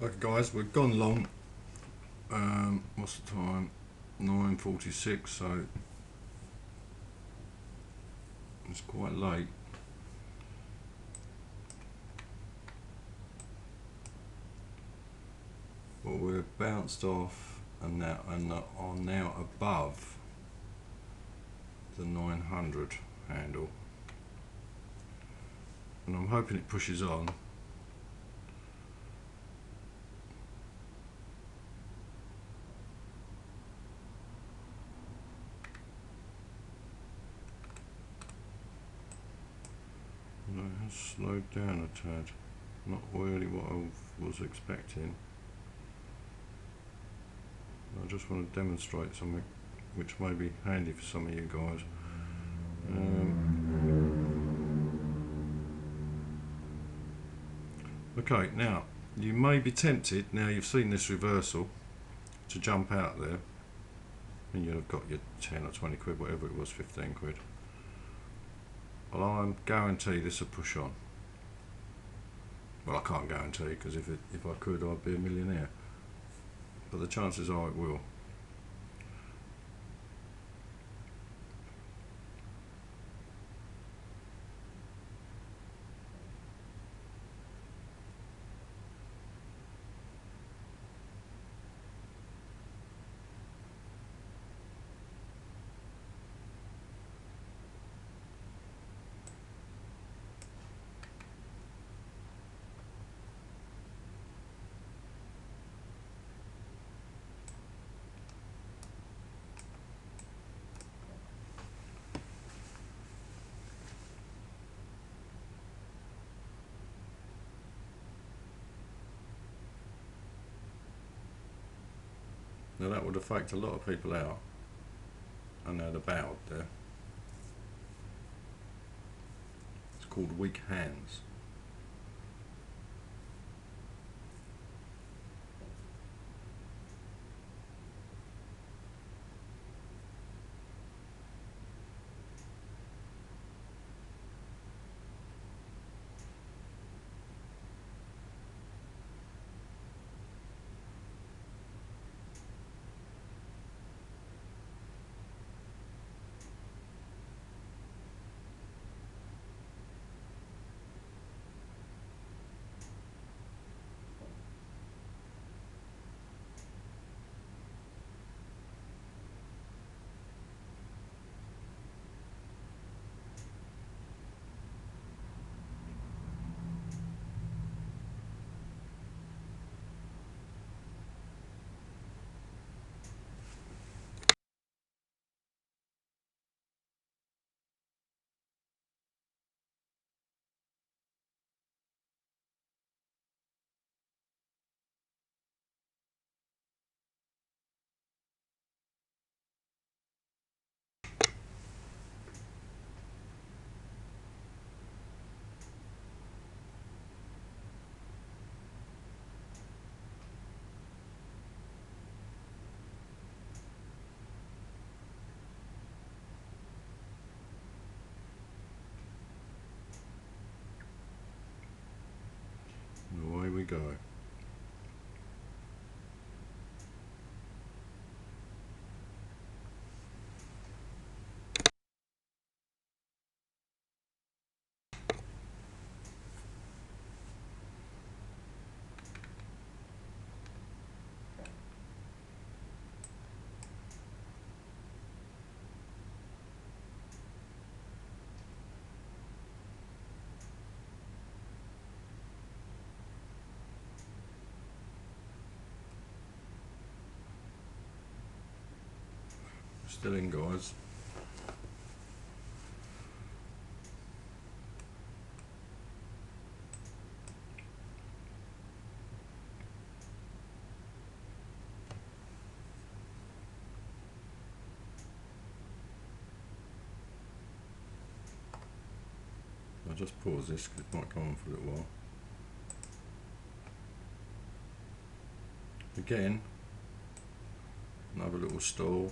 Okay, guys, we've gone long. What's the time? 9:46, so it's quite late. But we're bounced off and are now above the 900 handle, and I'm hoping it pushes on. No, it has slowed down a tad. Not really what I was expecting. I just want to demonstrate something which may be handy for some of you guys. Okay, now you may be tempted, now you've seen this reversal, to jump out there and you've got your 10 or 20 quid, whatever it was, 15 quid. Well, I guarantee this will push on. Well, I can't guarantee, because if I could, I'd be a millionaire. But the chances are it will. Now that would affect a lot of people out, and they're bowed there. It's called weak hands. And away we go. Still in, guys. I'll just pause this because it might go on for a little while. Again, another little stall.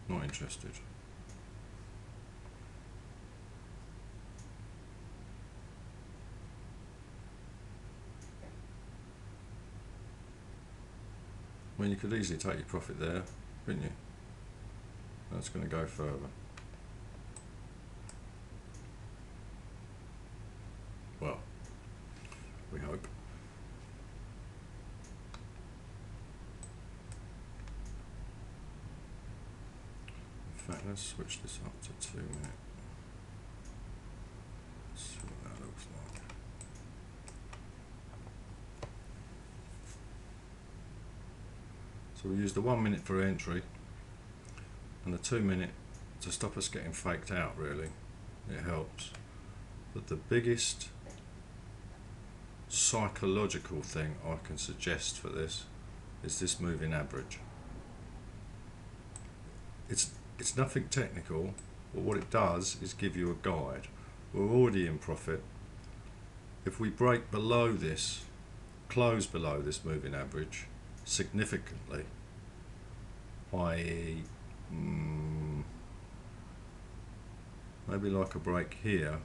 Not interested. mean, you could easily take your profit there, couldn't you? That's going to go further. Well, we hope. In fact, let's switch this up to 2 minutes. Let's see what that looks like. So we use the 1 minute for entry and the 2 minute to stop us getting faked out, really. It helps. But the biggest psychological thing I can suggest for this is this moving average. It's nothing technical, but what it does is give you a guide. We're already in profit. If we break below this, close below this moving average significantly, i.e. maybe like a break here,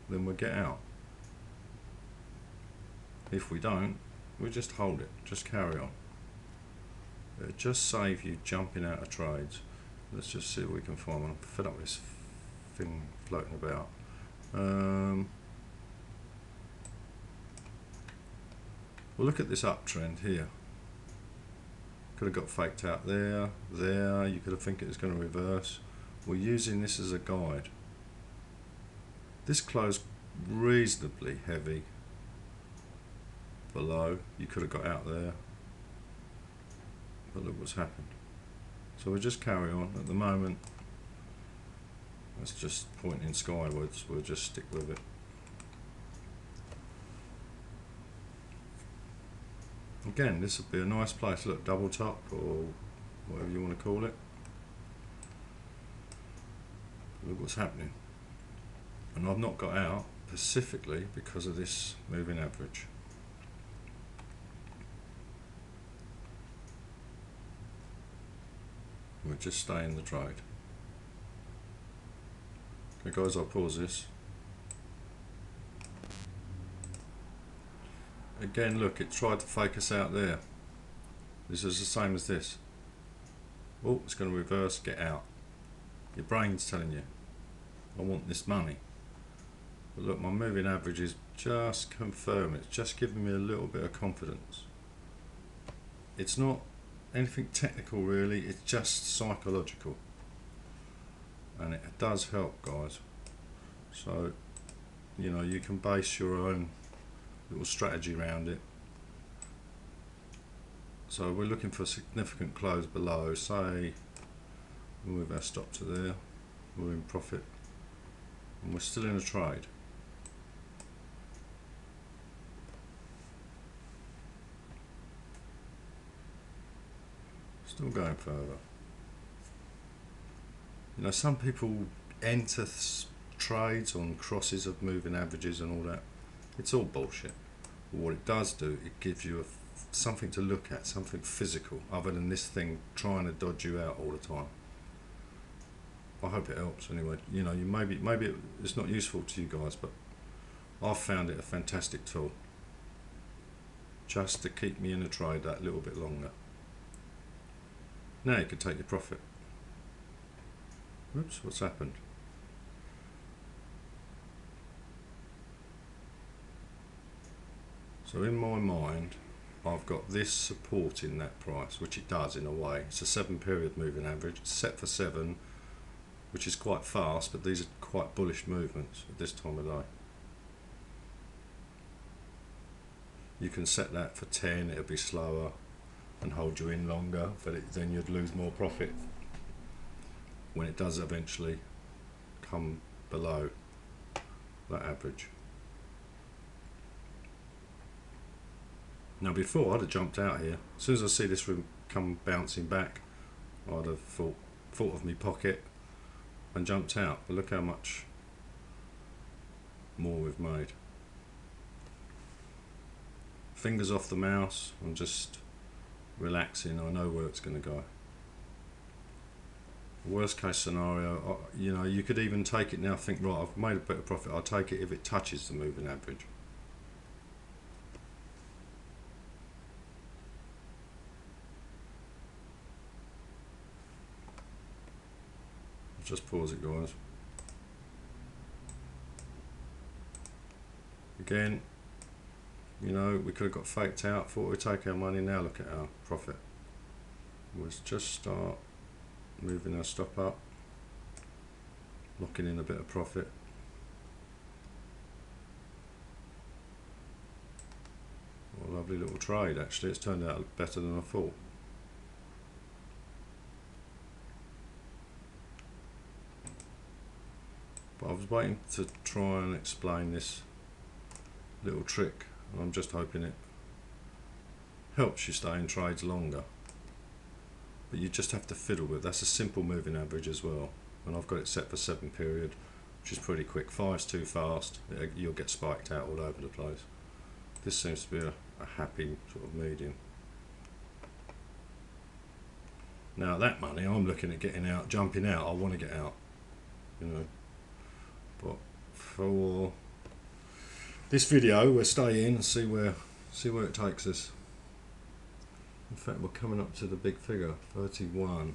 then we'll get out. If we don't, we just hold it, just carry on. It'll just save you jumping out of trades. Let's just see what we can find. I'm fed up with this thing floating about. Well, look at this uptrend here. Could have got faked out there, there. You could have think it was going to reverse. We're using this as a guide. This closed reasonably heavy below. You could have got out there, but look what's happened. So we'll just carry on. At the moment, that's just pointing skywards. We'll just stick with it. Again, this would be a nice place. Look, double top or whatever you want to call it. Look what's happening. And I've not got out specifically because of this moving average. We'll just stay in the trade. Okay guys, I'll pause this. Again, look, it tried to fake us out there. This is the same as this. Oh, it's going to reverse, get out. Your brain's telling you, I want this money. But look, my moving average is just confirming. It's just giving me a little bit of confidence. It's not anything technical really, it's just psychological. And it does help, guys. So, you know, you can base your own little strategy around it. So we're looking for a significant close below, say we'll move our stop to there, we're in profit and we're still in a trade. Still going further. You know, some people enter trades on crosses of moving averages and all that. It's all bullshit. But what it does do, it gives you something to look at, something physical, other than this thing trying to dodge you out all the time. I hope it helps anyway. You know, maybe it's not useful to you guys, but I've found it a fantastic tool just to keep me in a trade that little bit longer. Now you can take your profit. Oops, what's happened? So in my mind, I've got this supporting that price, which it does in a way. It's a 7-period moving average. It's set for 7, which is quite fast, but these are quite bullish movements at this time of day. You can set that for 10, it'll be slower and hold you in longer, but then you'd lose more profit when it does eventually come below that average. Now before, I'd have jumped out here. As soon as I see this room come bouncing back, I'd have thought of me pocket and jumped out. But look how much more we've made. Fingers off the mouse, I'm just relaxing. I know where it's going to go. Worst case scenario, you know, you could even take it now, think, right, I've made a bit of profit, I'll take it if it touches the moving average. just pause it, guys. Again, you know, we could have got faked out, thought we'd take our money, now look at our profit. Let's just start moving our stop up, locking in a bit of profit. What a lovely little trade, actually. It's turned out better than I thought. But I was waiting to try and explain this little trick, and I'm just hoping it helps you stay in trades longer. But you just have to fiddle with. That's a simple moving average as well, and I've got it set for 7 period, which is pretty quick. 5's too fast, you'll get spiked out all over the place. This seems to be a happy sort of medium. Now that money I'm looking at getting out, jumping out. I want to get out, you know. But for this video, we'll stay in and see where it takes us. In fact, we're coming up to the big figure, 31.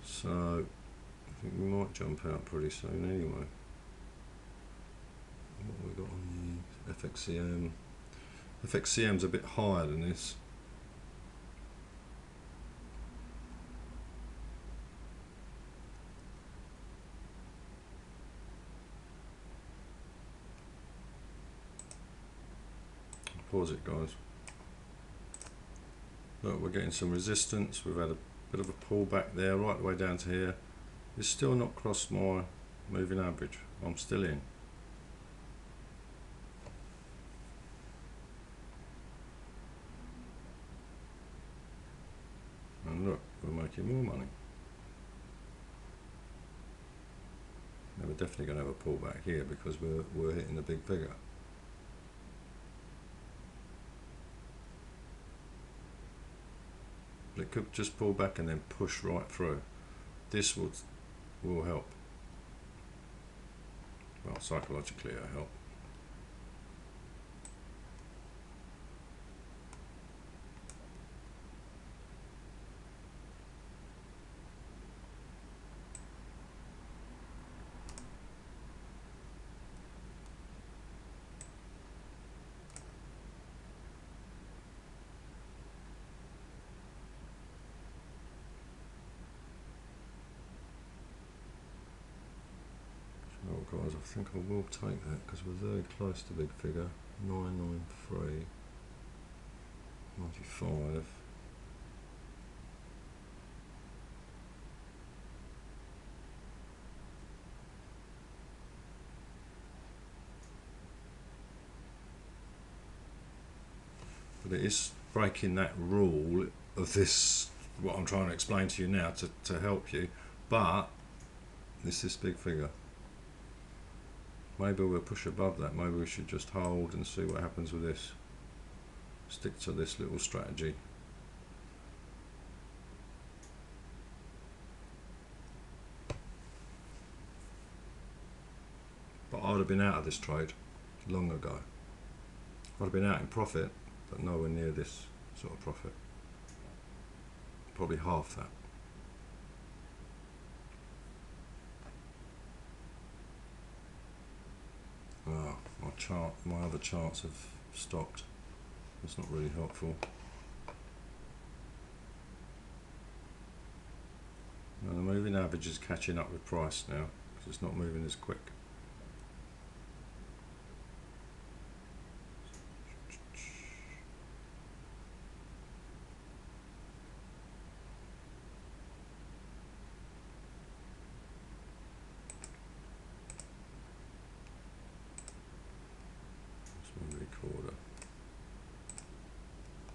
So I think we might jump out pretty soon anyway. What have we got on the FXCM? FXCM's a bit higher than this. Pause it, guys. Look, we're getting some resistance. We've had a bit of a pullback there, right the way down to here. It's still not crossed my moving average. I'm still in. And look, we're making more money. Now we're definitely going to have a pullback here because we're hitting the big figure. It could just pull back and then push right through. This will help. Well, psychologically it'll help. Oh guys, I think I will take that because we're very close to big figure. 993, 95. But it is breaking that rule of this, what I'm trying to explain to you now to help you, but this is big figure. Maybe we'll push above that. Maybe we should just hold and see what happens with this. Stick to this little strategy. But I would have been out of this trade long ago. I'd have been out in profit, but nowhere near this sort of profit. Probably half that. Oh, my other charts have stopped. That's not really helpful. Now the moving average is catching up with price now because it's not moving as quick.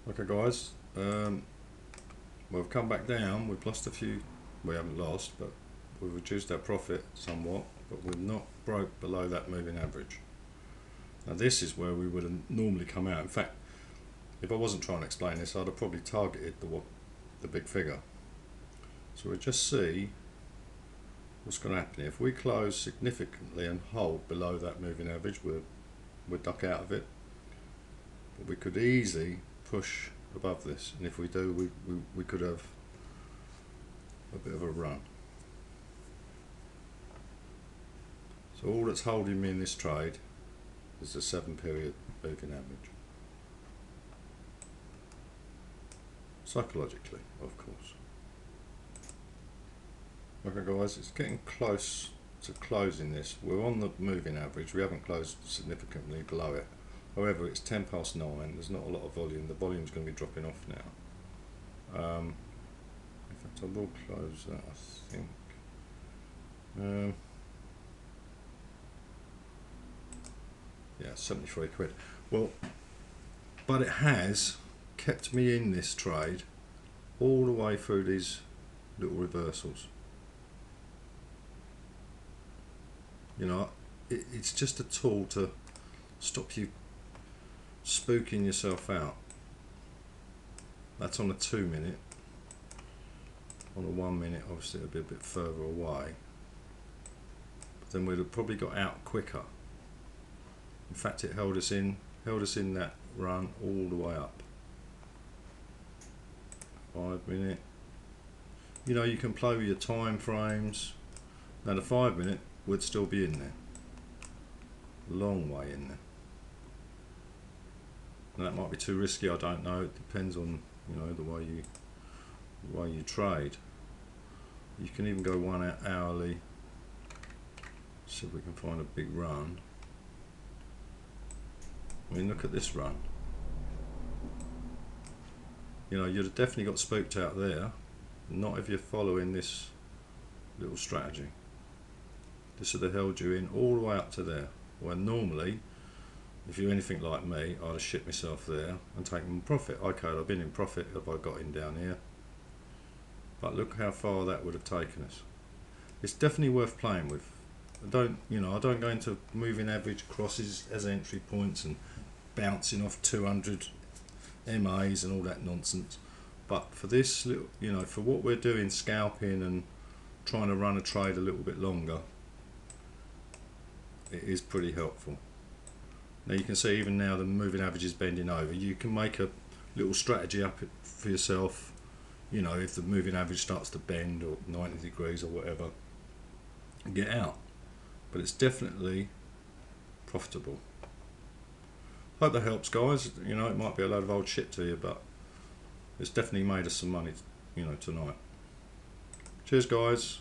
Okay guys, we've come back down. We've lost a few, we haven't lost, but we've reduced our profit somewhat, but we're not broke below that moving average. Now this is where we would have normally come out. In fact, if I wasn't trying to explain this, I'd have probably targeted the big figure. So we'll just see what's going to happen here. If we close significantly and hold below that moving average, we'll duck out of it. But we could easily push above this, and if we do, we could have a bit of a run. So all that's holding me in this trade is the 7-period moving average. Psychologically, of course. Okay guys, it's getting close to closing this. We're on the moving average, we haven't closed significantly below it. However, it's 10 past 9, there's not a lot of volume, the volume's going to be dropping off now. In fact, I will close that, I think. Yeah, 73 quid. Well, but it has kept me in this trade all the way through these little reversals. You know, it's just a tool to stop you spooking yourself out. That's on a 2 minute. On a 1 minute, obviously it'll be a bit further away. But then we'd have probably got out quicker. In fact, it held us in that run all the way up. 5 minute. You know, you can play with your time frames. Now the 5 minute would still be in there. Long way in there. Now that might be too risky, I don't know. It depends on, you know, the way you trade. You can even go 1 hourly. See if we can find a big run. I mean, look at this run. You know, you'd have definitely got spooked out there. Not if you're following this little strategy. This would have held you in all the way up to there. Well, normally, if you're anything like me, I'd have shit myself there and taken profit. Okay, I've been in profit if I got in down here. But look how far that would have taken us. It's definitely worth playing with. I don't go into moving average crosses as entry points and bouncing off 200 MAs and all that nonsense. But for this little, you know, for what we're doing, scalping and trying to run a trade a little bit longer, it is pretty helpful. Now you can see even now the moving average is bending over. You can make a little strategy up for yourself, you know, if the moving average starts to bend or 90 degrees or whatever, and get out. But it's definitely profitable. Hope that helps, guys. You know, it might be a load of old shit to you, but it's definitely made us some money, you know, tonight. Cheers, guys.